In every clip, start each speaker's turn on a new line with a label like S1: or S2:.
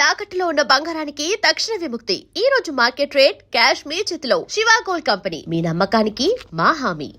S1: తాకట్టులో ఉన్న బంగారానికి తక్షణ విముక్తి. ఈ రోజు మార్కెట్ రేట్ క్యాష్ మీ చేతిలో. శివ గోల్డ్ కంపెనీ, మీ నమ్మకానికి మా హామీ.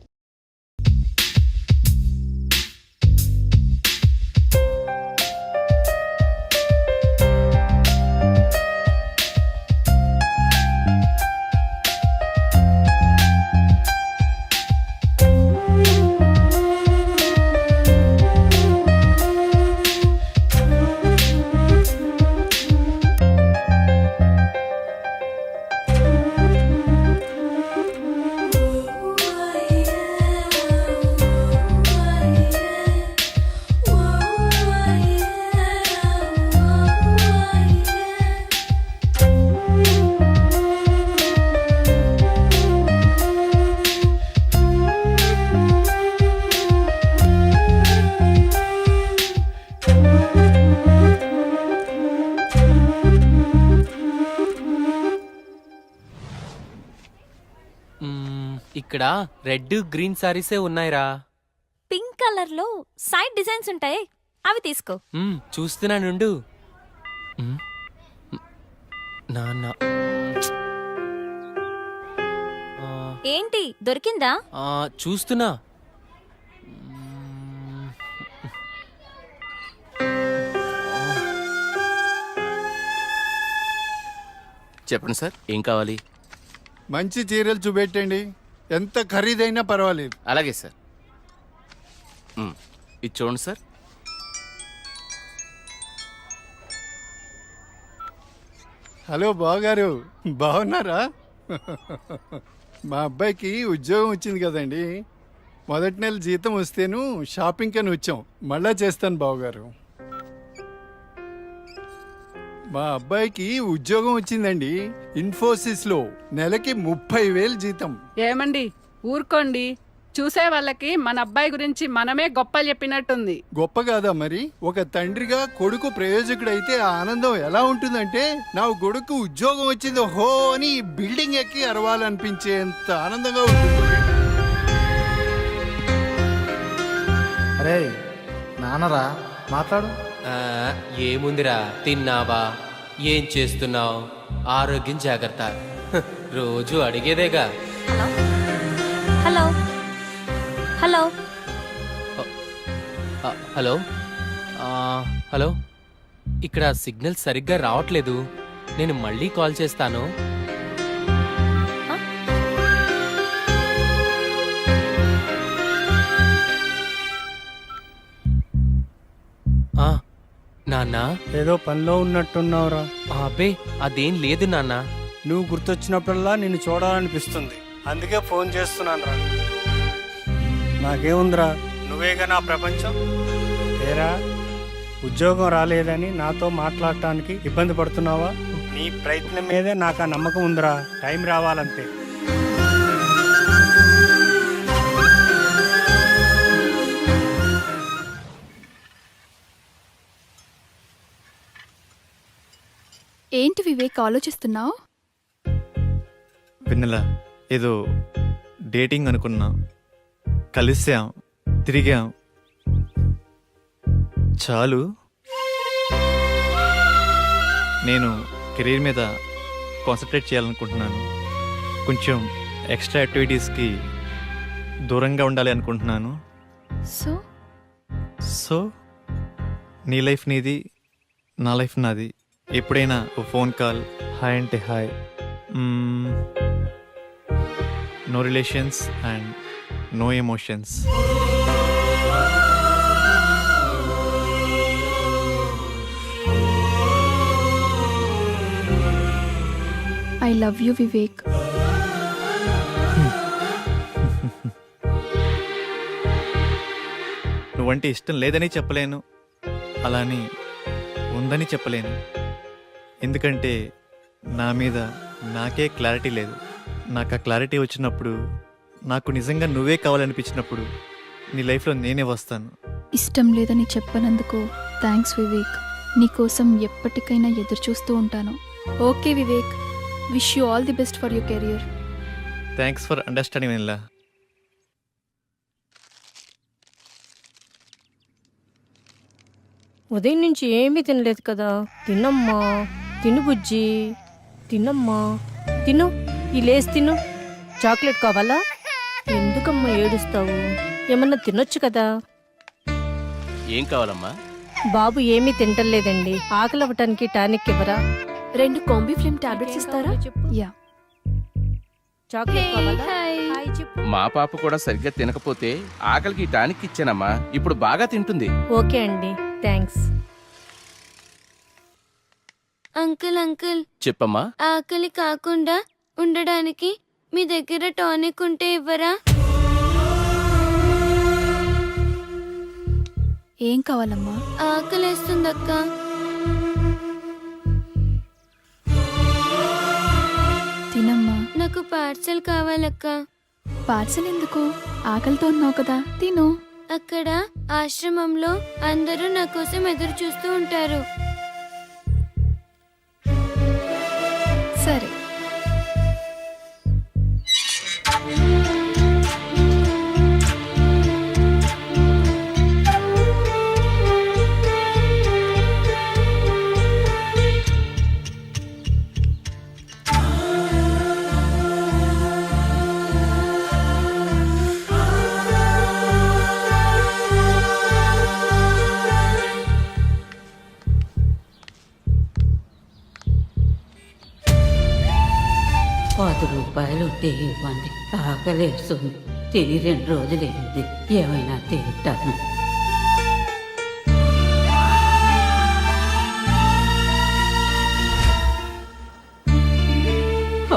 S2: ఇక్కడ రెడ్ గ్రీన్ సారీసే ఉన్నాయిరా.
S3: పింక్ కలర్ లో సైడ్ డిజైన్స్ ఉంటాయి, అవి తీసుకో.
S2: చూస్తున్నానుండు. నాన్న
S3: ఏంటి దొరికిందా?
S2: చూస్తున్నా.
S4: చెప్పండి సార్,
S2: ఏం కావాలి?
S5: మంచి చీరలు చూపెట్టండి, ఎంత ఖరీదైనా పర్వాలేదు.
S4: అలాగే సార్. ఇది చూడండి సార్.
S5: హలో బావగారు, బాగున్నారా? మా అబ్బాయికి ఉద్యోగం వచ్చింది కదండి. మొదటి నెల జీతం వస్తేను షాపింగ్ అని వచ్చాం. మళ్ళా చేస్తాను బావగారు. మా అబ్బాయికి ఉద్యోగం వచ్చిందండి, ఇన్ఫోసిస్ లో. నెలకి 30,000 జీతం.
S6: ఏమండి ఊరుకోండి, చూసే వాళ్ళకి మన అబ్బాయి గురించి మనమే గొప్పలు చెప్పినట్టుంది.
S5: గొప్ప కాదా మరి? ఒక తండ్రిగా కొడుకు ప్రయోజకుడైతే ఆ ఆనందం ఎలా ఉంటుందంటే, నా కొడుకు ఉద్యోగం వచ్చింది హో అని బిల్డింగ్ ఎక్కి అరవాలనిపించేంత ఆనందంగా ఉంటుంది.
S7: అరే నాన్నరా, మాట్లాడు.
S2: ఏముందిరా, తిన్నావా, ఏం చేస్తున్నావు, ఆరోగ్యం జాగ్రత్త, రోజు అడిగేదేగా.
S3: హలో హలో
S2: హలో హలో, ఇక్కడ సిగ్నల్ సరిగ్గా రావట్లేదు, నేను మళ్ళీ కాల్ చేస్తాను. నాన్న,
S7: ఏదో పనిలో ఉన్నట్టున్నావురా.
S2: అబ్బే అదేం లేదు నాన్న.
S7: నువ్వు గుర్తొచ్చినప్పుడల్లా నిన్ను చూడాలనిపిస్తుంది, అందుకే ఫోన్ చేస్తున్నాను రా. నాకేముందిరా, నువ్వేగా నా ప్రపంచం. ఏరా, ఉద్యోగం రాలేదని నాతో మాట్లాడటానికి ఇబ్బంది పడుతున్నావా? నీ ప్రయత్నం మీదే నాకు ఆ నమ్మకం ఉందిరా. టైం రావాలంతే.
S8: ఏంటి వివేక్ ఆలోచిస్తున్నావు?
S9: వెన్నెల, ఏదో డేటింగ్ అనుకున్నా, కలిసాం, తిరిగాం, చాలు. నేను కెరీర్ మీద కాన్సన్ట్రేట్ చేయాలనుకుంటున్నాను. కొంచెం ఎక్స్ట్రా యాక్టివిటీస్కి దూరంగా ఉండాలి అనుకుంటున్నాను. సో నీ లైఫ్ నీది, నా లైఫ్ నాది. ఎప్పుడైనా ఓ ఫోన్ కాల్, హాయ్ అంటే hi, no relations and no emotions.
S8: I love you Vivek.
S9: నువ్వంటే ఇష్టం లేదని చెప్పలేను, అలాని ఉందని చెప్పలేను. ఎందుకంటే నా మీద నాకే క్లారిటీ లేదు. నాకు ఆ క్లారిటీ వచ్చినప్పుడు, నాకు నిజంగా నువ్వే కావాలనిపించినప్పుడు నీ లైఫ్లో నేనే వస్తాను.
S8: ఇష్టం లేదని చెప్పనందుకు థ్యాంక్స్ వివేక్. నీకోసం ఎప్పటికైనా ఎదురు చూస్తూ ఉంటాను. Okay Vivek, wish you all the best for your career.
S9: Thanks for understanding Vennela.
S10: ఉదయం నుంచి ఏమీ తినలేదు కదా. తినమ్మా, తిను బుజ్జి, తినమ్మా, తిను. ఈ లేస్ తిను. చాక్లెట్ కావాలా? ఎందుకమ్మా ఏడుస్తావు? ఏమన్నా తినొచ్చు కదా.
S4: ఏం కావాలమ్మా?
S10: బాబు ఏమీ తింటలేదండి. ఆకలి అవ్వటానికి టానిక్ ఇవ్వరా?
S8: 2 కాంబిఫ్లేమ్ టాబ్లెట్స్ ఇస్తారా? యా.
S10: చాక్లెట్ కావాలా? హాయ్ చెప్పు.
S4: మా పాప కూడా సరిగ్గా తినకపోతే ఆకలికి టానిక్ ఇచ్చానమ్మా. ఇప్పుడు బాగా తింటుంది.
S10: ఓకే అండి, థ్యాంక్స్.
S3: అంకుల్ అంకుల్,
S4: చెప్పమ్మా.
S3: ఆకలి కాకుండా ఉండడానికి మీ దగ్గర టానిక్ ఉంటే ఇవ్వరా?
S8: ఏం కావాలమ్మా?
S3: ఆకలేస్తుందక్క.
S8: తినమ్మా.
S3: నాకు పార్సల్ కావాలక్క.
S8: పార్సల్ ఎందుకు? ఆకలితో ఉన్నావు కదా, తిను.
S3: అక్కడ ఆశ్రమంలో అందరూ నా కోసం ఎదురు చూస్తూ ఉంటారు.
S8: సరే.
S11: ₹10 ఉంటే ఇవ్వండి. ఆకలేస్తుంది. తిని 2 రోజులైంది. ఏమైనా తింటాను.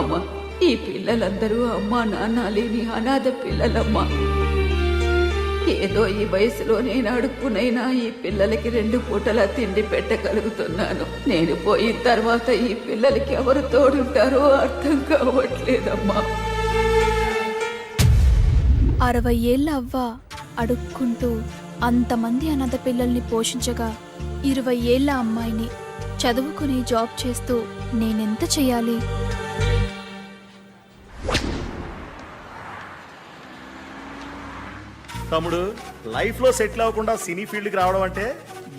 S11: అమ్మా, ఈ పిల్లలందరూ అమ్మా నాన్న లేని అనాథ పిల్లలమ్మా. ఏదో ఈ వయసులో నేను అడుక్కునైనా ఈ పిల్లలకి 2 పూటలా తిండి పెట్టగలుగుతున్నాను. నేను పోయిన తర్వాత ఈ పిల్లలకి ఎవరు తోడుంటారో అర్థం కావట్లేదమ్మా.
S8: 60 ఏళ్ళ అవ్వ అడుక్కుంటూ అంతమంది అనాథ పిల్లల్ని పోషించగా 20 ఏళ్ళ అమ్మాయిని చదువుకుని జాబ్ చేస్తూ నేనెంత చెయ్యాలి?
S12: తమ్ముడు, లైఫ్ లో సెటిల్ అవ్వకుండా సినీ ఫీల్డ్ కి రావడం అంటే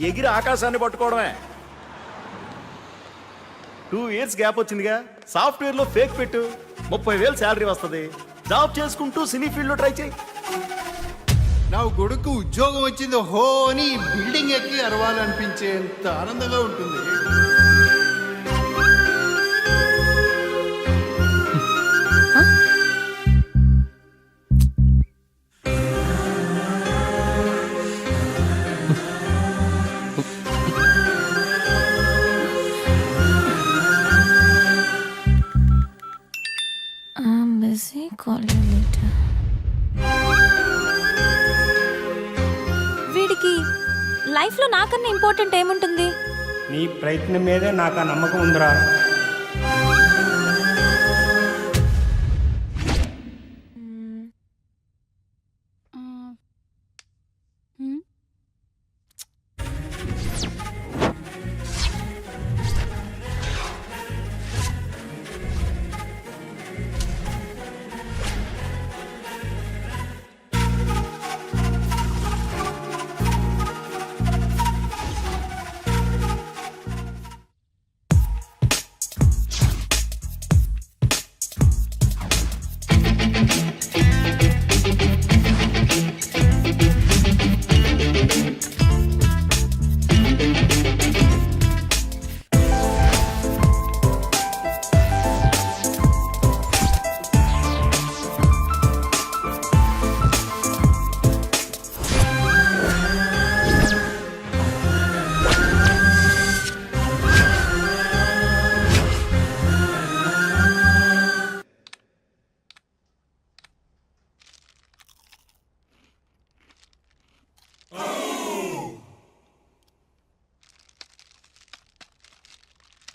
S12: ఎగిరి ఆకాశాన్ని పట్టుకోవడమే. 2 ఇయర్స్ గ్యాప్ వచ్చిందిగా. సాఫ్ట్వేర్ లో ఫేక్ పెట్టు, 30,000 శాలరీ వస్తుంది. జాబ్ చేసుకుంటూ సినీ ఫీల్డ్ లో ట్రై చేయి.
S5: నా కొడుకు ఉద్యోగం వచ్చింది హో అని బిల్డింగ్ ఎక్కి అరవాలనిపించేంత ఆనందంగా ఉంటుంది.
S3: వీడికి లైఫ్ లో నాకన్నా ఇంపార్టెంట్ ఏముంటుంది?
S7: నీ ప్రయత్నం మీదే నాకు ఆ నమ్మకం ఉందిరా.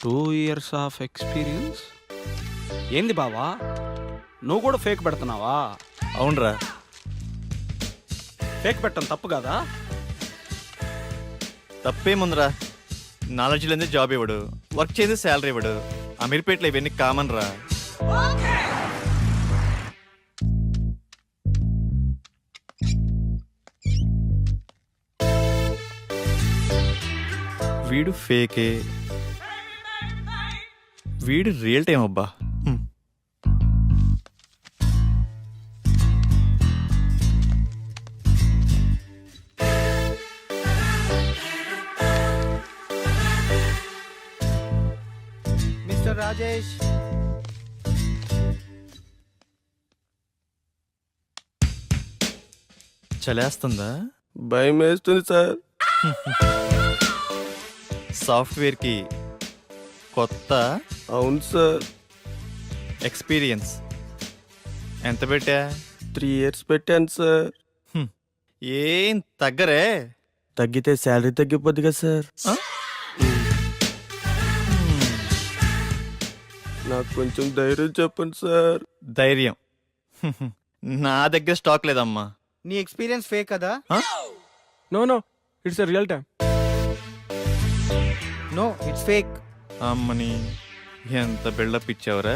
S13: Two years of experience. ఏంది బావా, నువ్వు కూడా ఫేక్ పెడుతున్నావా?
S9: అవునరా.
S13: ఫేక్ పెట్టడం తప్పు కదా?
S9: తప్పేముందిరా, నాలెడ్జ్ లేదే జాబ్ ఇవ్వడు, వర్క్ చేస్తే శాలరీ ఇవ్వడు. అమీర్పేటలో ఇవన్నీ కామన్ రా. వీడు ఫేకే, వీడు రియల్ టైం అబ్బా.
S7: మిస్టర్ రాజేష్,
S9: చలేస్తుందా?
S12: భయం వేస్తుంది సార్.
S9: సాఫ్ట్వేర్కి కొత్త.
S12: అవును సార్.
S9: ఎక్స్పీరియన్స్ ఎంత పెట్టా?
S12: 3 years పెట్టాను సార్.
S9: ఏం తగ్గరే?
S12: తగ్గితే శాలరీ తగ్గిపోద్ది కదా సార్. నాకు కొంచెం ధైర్యం చెప్పండి సార్.
S9: ధైర్యం నా దగ్గర స్టాక్ లేదమ్మా.
S7: నీ ఎక్స్పీరియన్స్ ఫేక్ కదా?
S13: No it's real time.
S7: No, it's fake.
S9: అమ్మని ఎంత బిల్డప్ ఇచ్చావురా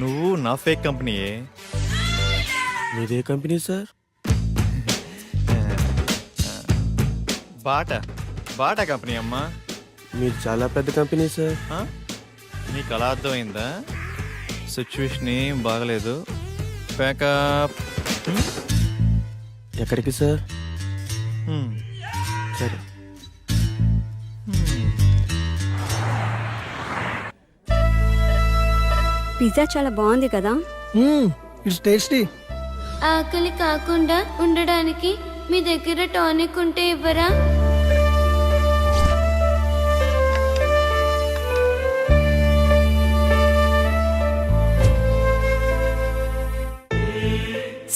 S9: నువ్వు. నా ఫేక్ కంపెనీయే.
S12: మీదే కంపెనీ సార్?
S9: బాటా కంపెనీ అమ్మా.
S12: మీరు చాలా పెద్ద కంపెనీ సార్.
S9: నీకు అలా అర్థమైందా? సిచ్యువేషన్ ఏం బాగలేదు. ప్యాకప్.
S12: ఎక్కడికి సార్? సరే.
S10: పిజ్జా చాలా బాగుంది కదా?
S7: It's tasty.
S3: ఆకలి కాకుండా ఉండడానికి మీ దగ్గర టానిక్ ఉంటే ఇవ్వరా?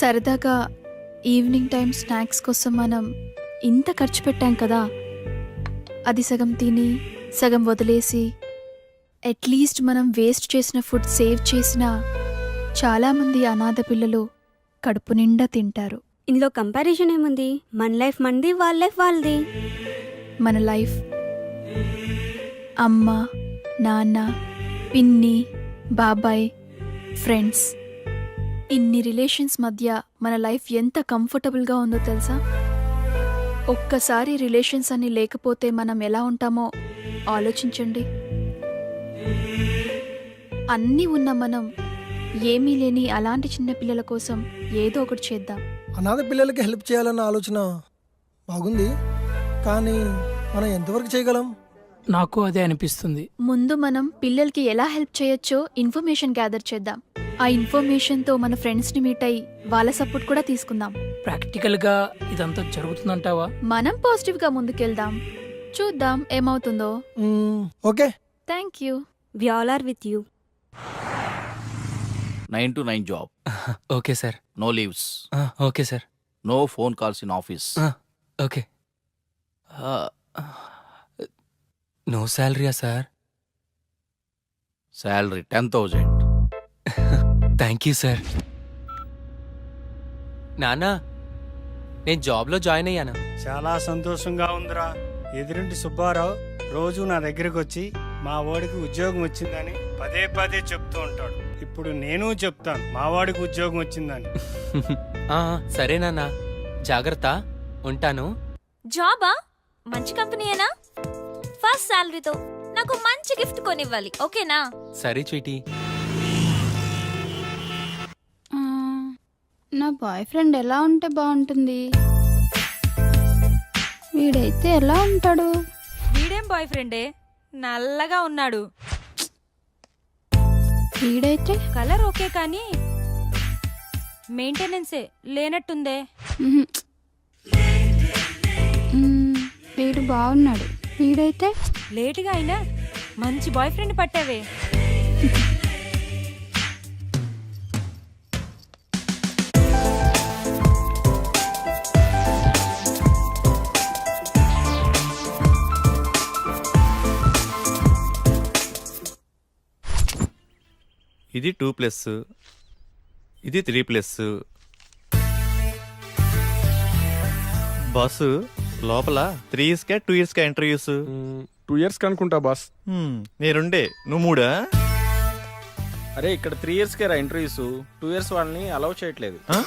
S8: సరదాగా ఈవినింగ్ టైం స్నాక్స్ కోసం మనం ఇంత ఖర్చు పెట్టాం కదా, అది సగం తిని సగం వదిలేసి అట్లీస్ట్ మనం వేస్ట్ చేసిన ఫుడ్ సేవ్ చేసిన చాలామంది అనాథ పిల్లలు కడుపు నిండా తింటారు.
S10: ఇందులో కంపారిజన్ ఏముంది? మన లైఫ్ మనది, వాళ్ళ లైఫ్ వాళ్ళది.
S8: మన లైఫ్ అమ్మ, నాన్న, పిన్ని, బాబాయ్, ఫ్రెండ్స్, ఇన్ని రిలేషన్స్ మధ్య మన లైఫ్ ఎంత కంఫర్టబుల్గా ఉందో తెలుసా? ఒక్కసారి రిలేషన్స్ అన్ని లేకపోతే మనం ఎలా ఉంటామో ఆలోచించండి. అన్నీ ఉన్న మనం ఏమీ లేని అలాంటి చిన్న పిల్లల కోసం ఏదో ఒకటి చేద్దాం.
S7: అనాథ పిల్లలకి హెల్ప్ చేయాలన్న ఆలోచన బాగుంది, కానీ మనం ఎంతవరకు చేయగలం?
S6: నాకు అదే అనిపిస్తుంది.
S8: ముందు మనం పిల్లలకి ఎలా హెల్ప్ చేయొచ్చో ఇన్ఫర్మేషన్ గ్యాదర్ చేద్దాం. ఆ ఇన్ఫర్మేషన్తో మన ఫ్రెండ్స్ని మీట్ అయ్యి వాళ్ళ సపోర్ట్ కూడా తీసుకుందాం.
S6: ప్రాక్టికల్ గా ఇదంతా జరుగుతుందంటావా?
S8: మనం పాజిటివ్గా ముందుకెళ్దాం. చూద్దాం ఏమవుతుందో.
S7: Okay,
S8: thank you.
S10: We all are with you.
S4: 9 to 9 job.
S2: Okay sir.
S4: No leaves.
S2: Okay sir.
S4: No phone calls in office.
S2: Okay. No శాలరీయా sir?
S4: Salary 10,000.
S2: Thank you sir. నాన్న, నేను జాబ్లో జాయిన్ అయ్యాను.
S7: చాలా సంతోషంగా ఉందిరా. ఎదురింటి సుబ్బారావు రోజు నా దగ్గరకు వచ్చి మా వాడికి ఉద్యోగం వచ్చిందని పదే పదే చెప్తూ ఉంటాడు. ఇప్పుడు నేను చెప్తాను మా వాడికి ఉద్యోగం వచ్చిందని.
S2: సరే నాన్న, జాగ్రత్త, ఉంటాను.
S3: జాబా? మంచి కంపెనీయేనా? ఫస్ట్ శాలరీతో నాకు మంచి గిఫ్ట్ కొనివ్వాలి, ఓకేనా?
S2: సరే చీటీ.
S8: నా బాయ్ ఫ్రెండ్ ఎలా ఉంటే బాగుంటుంది? వీడైతే ఎలా ఉంటాడు?
S3: వీడేం బాయ్ ఫ్రెండే, నల్లగా ఉన్నాడు.
S8: వీడైతే
S3: కలర్ ఓకే కానీ మెయింటెనెన్సే లేనట్టుందే.
S8: వీడు బాగున్నాడు. వీడైతే
S3: లేటుగా అయినా మంచి బాయ్ ఫ్రెండ్ పట్టావే.
S9: ఇది 2+, ఇది 3+. బాసు లోపల 3 yearsకా 2 yearsకా ఇంటర్వ్యూస్?
S13: 2 years అనుకుంటా బాస్.
S9: నేనుండే నువ్వు 3?
S13: అరే ఇక్కడ 3 yearsకే రా ఇంటర్వ్యూస్. 2 years వాళ్ళని అలౌ చేయట్లేదు.
S9: ఆ?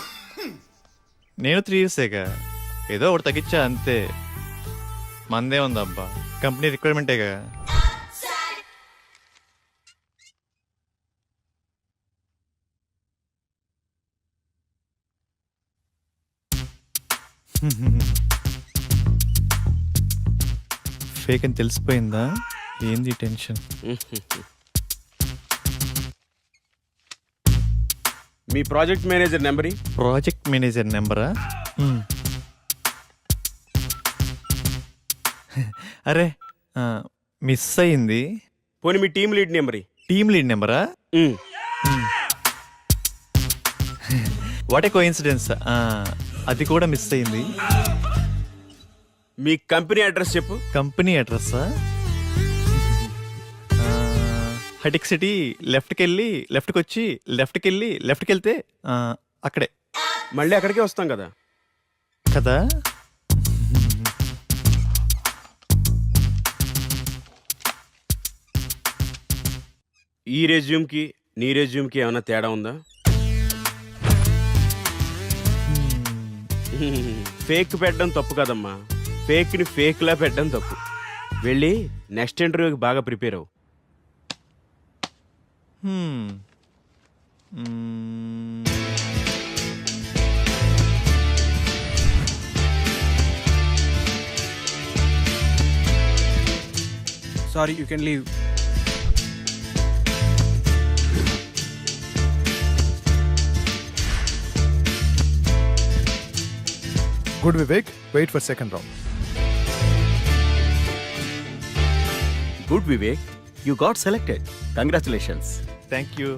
S9: నేను 3 yearsేగా, ఏదో ఒకటి తగ్గించా అంతే. మందే ఉంది అబ్బా, కంపెనీ రిక్వైర్మెంటేగా. ఫేక్ అని తెలిసిపోయిందా? ఏంది టెన్షన్?
S13: మీ project manager number
S9: project manager నెంబరా? అరే మిస్ అయింది.
S13: పోనీ మీ team lead number
S9: team lead నెంబరా? వాట్ ఏ కోఇన్సిడెన్స్, అది కూడా మిస్ అయింది.
S13: మీ కంపెనీ అడ్రస్ చెప్పు.
S9: కంపెనీ అడ్రస్సా? హటిక్ సిటీ లెఫ్ట్కి వెళ్ళి లెఫ్ట్కి వచ్చి లెఫ్ట్కి వెళ్ళి లెఫ్ట్కి వెళ్తే అక్కడే.
S13: మళ్ళీ అక్కడికే వస్తాం కదా.
S9: కదా.
S13: ఈ రెజ్యూమ్కి నీ రెజ్యూమ్కి ఏమైనా తేడా ఉందా? ఫేక్ పెట్టడం తప్పు కదమ్మా, ఫేక్ని ఫేక్లా పెట్టడం తప్పు. వెళ్ళి నెక్స్ట్ ఇంటర్వ్యూకి బాగా ప్రిపేర్ అవ్వు.
S7: Sorry, you can leave.
S5: Good Vivek, wait for second round.
S12: Good Vivek, you got selected. Congratulations.
S9: Thank you.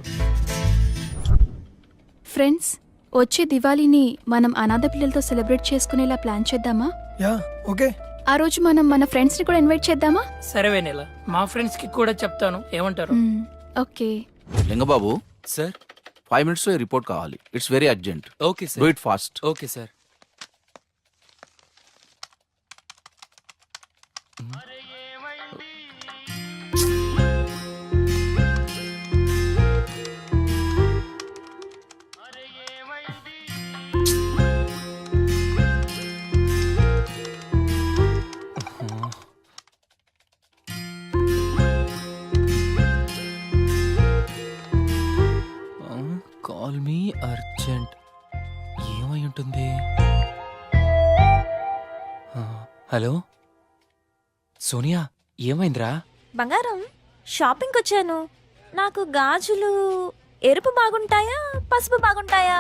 S8: Friends, వచ్చే దివాళీని మనం అనాథ పిల్లలతో సెలబ్రేట్ చేసుకునేలా ప్లాన్ చేద్దామా?
S7: Yeah, okay.
S8: ఆ రోజు మనం మన ఫ్రెండ్స్ ని కూడా ఇన్వైట్ చేద్దామా?
S7: సరే వెన్నెల, మా ఫ్రెండ్స్ కి కూడా చెప్తాను, ఏమంటారు?
S8: Okay.
S4: Lingababu,
S2: sir
S4: 5 minutes report కావాలి. It's very urgent.
S2: Okay
S4: do
S2: sir.
S4: It fast.
S2: Okay sir. Call me urgent. ఏమై ఉంటుంది? హలో సోనియా, ఏమైందిరా?
S3: బంగారం, షాపింగ్కి వచ్చాను. నాకు గాజులు ఎరుపు బాగుంటాయా పసుపు బాగుంటాయా?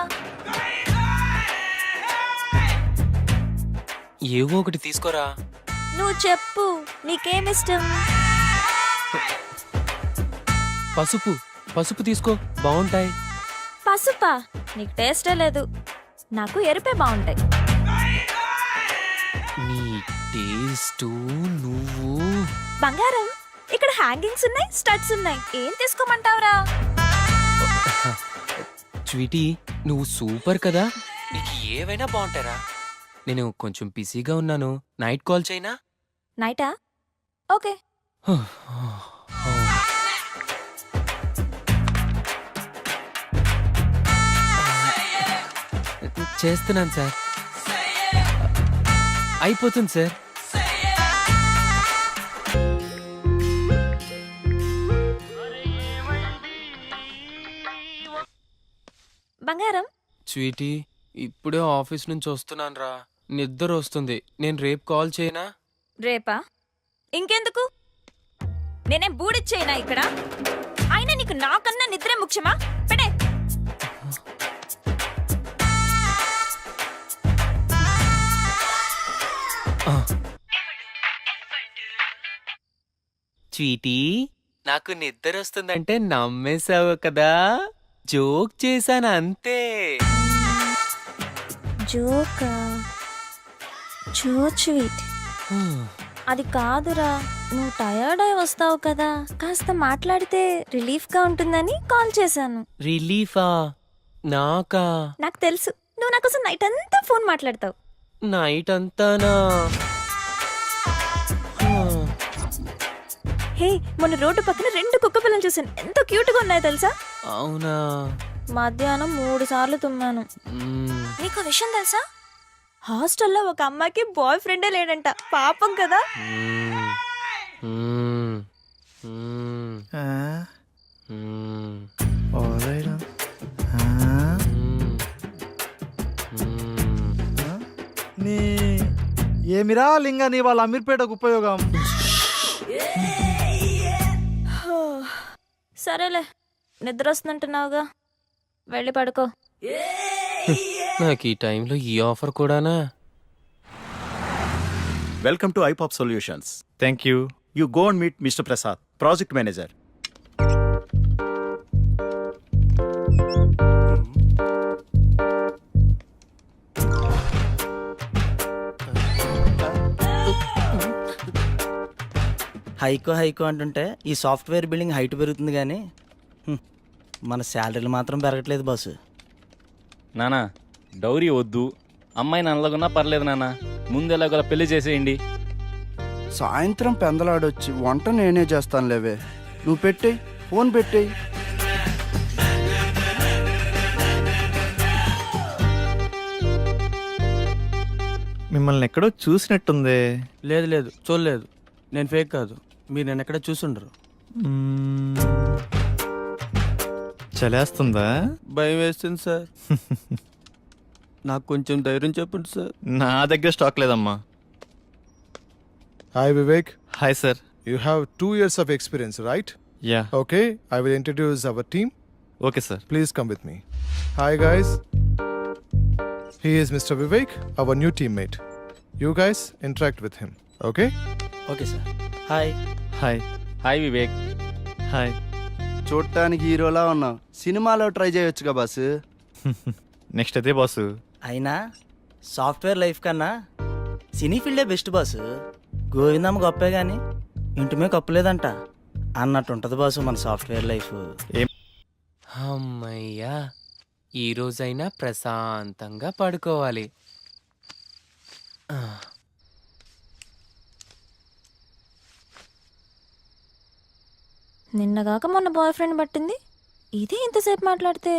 S2: ఏవో ఒకటి తీసుకోరా.
S3: నువ్వు చెప్పు, నీకేమిష్టం?
S2: పసుపు పసుపు తీసుకో, బాగుంటాయి.
S3: పసుపా? నీకు టేస్టే లేదు. నాకు ఎరుపే బాగుంటాయి.
S2: నీ టేస్టు నువ్వు.
S3: బంగారం, ఇక్కడ హ్యాంగింగ్స్ ఉన్నాయి, స్టడ్స్ ఉన్నాయి, ఏం తీసుకోమంటావురా?
S2: స్వీటీ, నువ్వు సూపర్ కదా, నీకు ఏవైనా బాగుంటారా. నేను కొంచెం బిజీగా ఉన్నాను, నైట్ కాల్ చేయనా?
S3: నైటా? ఓకే.
S2: చేస్తున్నాను సార్. అయిపోతుంది సార్.
S3: బంగారం,
S2: స్వీటీ, ఇప్పుడే ఆఫీస్ నుంచి వస్తున్నాను రా, నిద్ర వస్తుంది. నేను రేపు కాల్ చేయనా?
S3: రేపా? ఇంకెందుకు? నేనేం బూడిచ్చేయనా ఇక్కడ? అయినా నీకు నాకన్నా నిద్రే ముఖ్యమా? పెడే.
S2: స్వీటీ, నాకు నిద్ర వస్తుందంటే నమ్మేశావు కదా, జోక్ చేశాను అంతే.
S3: జోకా? So sweet. అది కాదురా, నువ్వు టయర్డ్ అయి వస్తావు కదా, కాస్త మాట్లాడితే రిలీఫ్ గా ఉంటుందని కాల్ చేశాను.
S2: రిలీఫా? నాకా?
S3: నాకు తెలుసు, నువ్వు నా కోసం నైట్ అంతా ఫోన్ మాట్లాడతావు.
S2: నైట్ అంతానా?
S3: హే, మొన్న రోడ్డు పక్కన 2 కుక్క పిల్లలు చూసాను, ఎంత క్యూట్ గా ఉన్నాయో తెలుసా?
S2: అవునా?
S3: మధ్యాహ్నం 3 సార్లు తుమ్మాను.
S2: మ్మ్.
S3: నీకు విషయం తెలుసా? హాస్టల్లో ఒక అమ్మాయికి బాయ్ ఫ్రెండే లేడంట, పాపం కదా.
S14: నీ ఏమిరా లింగ నీ వాళ్ళ అమీర్పేటకు ఉపయోగం.
S3: సరేలే, నిద్ర వస్తుందంటున్నావుగా, వెళ్ళి పడుకో.
S2: నాకు ఈ టైంలో ఈ ఆఫర్ కూడానా?
S12: Welcome to Ipop Solutions.
S9: Thank you.
S12: You go and meet mister Prasad, project manager.
S15: హైకో అంటుంటే ఈ సాఫ్ట్వేర్ బిల్డింగ్ హైట్ పెరుగుతుంది కానీ మన శాలరీలు మాత్రం పెరగట్లేదు బాసు.
S16: నానా డౌరీ వద్దు, అమ్మాయి నల్లగున్నా పర్లేదు నాన్న, ముందు ఎలాగోలా పెళ్లి చేసేయండి.
S14: సాయంత్రం పెందలాడొచ్చి వంట నేనే చేస్తాను లేవే, నువ్వు పెట్టేయి, ఫోన్ పెట్టేయి.
S9: మిమ్మల్ని ఎక్కడో చూసినట్టుంది.
S13: లేదు లేదు చూడలేదు, నేను ఫేక్ కాదు, మీరు నేను ఎక్కడ చూసుండరు.
S9: చలేస్తుందా?
S13: భయం వేస్తుంది సార్. నాకు కొంచెం ధైర్యం చెప్పండి సార్.
S9: నా దగ్గర స్టాక్ లేదమ్మా.
S14: Hi Vivek.
S9: Hi sir.
S14: You have 2 years of experience, right?
S9: Yeah.
S14: Okay, I will introduce our team.
S9: Okay sir.
S14: Please come with me. Hi guys. He is Mr. Vivek, our new teammate. You guys interact with him, okay?
S15: Okay sir. Hi.
S9: Hi.
S16: Hi Vivek.
S9: Hi.
S14: చూడటానికి హీరోలా ఉన్నావు, సినిమాలో try చేయొచ్చుగా boss.
S9: Next అదే boss.
S15: అయినా software life కన్నా సినీ ఫీల్డే best boss. Govindamma గొప్పే కానీ ఇంటిమే కప్పులేదంట అన్నట్టు ఉంటుంది బాసు మన సాఫ్ట్వేర్ లైఫ్.
S2: అమ్మయ్యా, ఈ రోజైనా ప్రశాంతంగా పడుకోవాలి.
S3: నిన్నగాక మొన్న బాయ్ ఫ్రెండ్ పట్టింది, ఇదే ఇంతసేపు మాట్లాడితే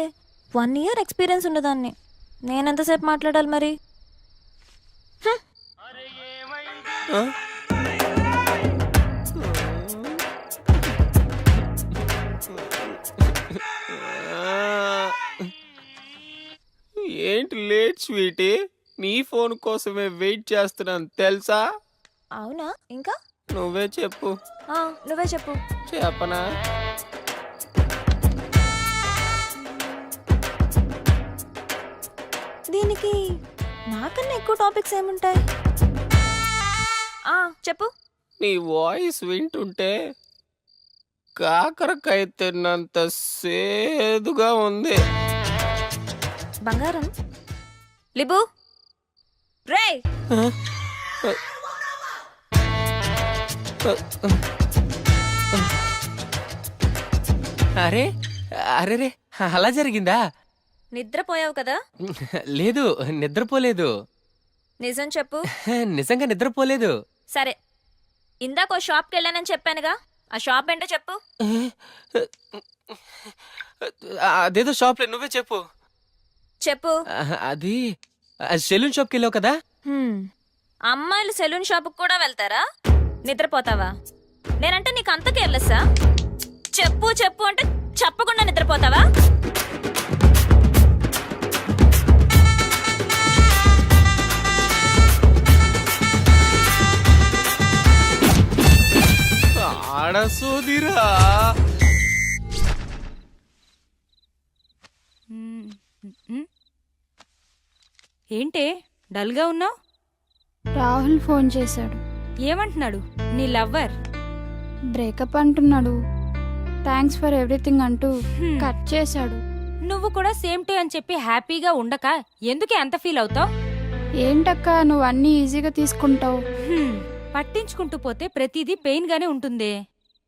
S3: 1 year ఎక్స్పీరియన్స్ ఉండదాన్ని. నేనెంతసేపు మాట్లాడాలి మరి?
S2: ఏంటి లేట్ స్వీటీ? నీ ఫోన్ కోసమే వెయిట్ చేస్తున్నాను తెలుసా?
S3: అవునా? ఇంకా
S2: నువ్వే చెప్పు.
S3: నువ్వే చెప్పు.
S2: చెప్పనా?
S3: దీనికి నాకన్నా ఎక్కువ టాపిక్స్ ఏముంటాయి? చెప్పు.
S2: నీ వాయిస్ వింటుంటే కాకరకాయ తిన్నంత సేదుగా ఉంది.
S3: బంగారం లిబు రే.
S2: అరే అరే రే, అలా జరిగిందా?
S3: నిద్రపోయావు కదా?
S2: లేదు, నిద్రపోలేదు.
S3: నిజం చెప్పు.
S2: నిజంగా నిద్రపోలేదు.
S3: సరే, ఇందాక ఓ షాప్కి వెళ్ళానని చెప్పానుగా, ఆ షాప్ ఏంటో చెప్పు.
S2: అదేదో షాప్ లో, నువ్వే చెప్పు.
S3: చెప్పు.
S2: అది సెలూన్ షాప్కి వెళ్ళావు కదా?
S3: అమ్మాయిలు సెలూన్ షాప్ కూడా వెళ్తారా? నిద్రపోతావా? నేనంటే నీకు అంత కేర్లెస్సా? చెప్పు చెప్పు అంటే చెప్పకుండా నిద్రపోతావా?
S2: ఆడసోదిరా.
S10: ఏంటే డల్గా ఉన్నావు?
S8: రాహుల్ ఫోన్ చేశాడు.
S10: ఏమంటున్నాడు నీ లవ్వర్?
S8: బ్రేకప్ అంటున్నాడు. థ్యాంక్స్ ఫర్ ఎవ్రీథింగ్ అంటూ కట్ చేశాడు.
S10: నువ్వు కూడా సేమ్ టు అని చెప్పి హ్యాపీగా ఉండక ఎందుకే అంత ఫీల్ అవుతావు?
S8: ఏంటక్క నువ్వు అన్నీ ఈజీగా తీసుకుంటావు?
S10: పట్టించుకుంటూ పోతే ప్రతిదీ పెయిన్ గానే ఉంటుంది.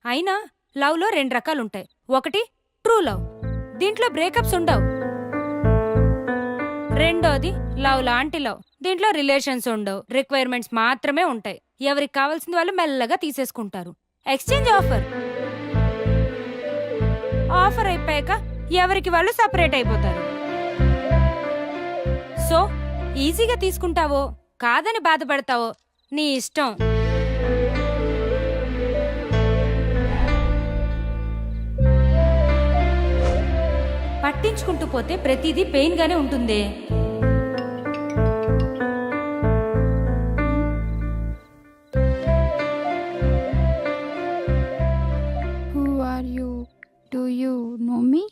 S10: అయినా లవ్ లో 2 రకాలుంటాయి. ఒకటి ట్రూ లవ్, దీంట్లో బ్రేకప్స్ ఉండవు. రెండోది లవ్ లాంటి లవ్, దీంట్లో రిలేషన్స్ ఉండవు, రిక్వైర్మెంట్స్ మాత్రమే ఉంటాయి. ఎవరికి కావాల్సింది వాళ్ళు మెల్లగా తీసేసుకుంటారు. Exchange offer. ఆఫర్ అయిపోయాక ఎవరికి వాళ్ళు సపరేట్ అయిపోతారు. సో ఈజీగా తీసుకుంటావో కాదని బాధపడతావో నీ ఇష్టం. పట్టించుకుంటూ పోతే ప్రతిదీ పెయిన్ గానే ఉంటుంది.
S8: Who are you? Do you know me?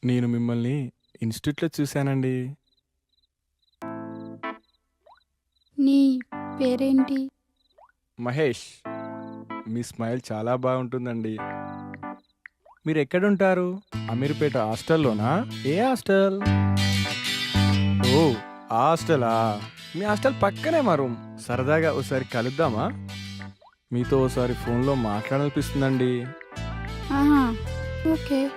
S13: నేను మిమ్మల్ని ఇన్స్టిట్యూట్లో చూశానండి.
S8: నీ పేరేంటి?
S13: మహేష్. మీ స్మైల్ చాలా బాగుంటుందండి. మీరు ఎక్కడుంటారు? అమీర్పేట హాస్టల్లోనా? ఏ హాస్టల్? ఓ ఆ హాస్టలా? మీ హాస్టల్ పక్కనే మా రూమ్. సరదాగా ఒకసారి కలుద్దామా? మీతో ఒకసారి ఫోన్లో మాట్లాడాలనిపిస్తుందండి.
S8: ఓకే.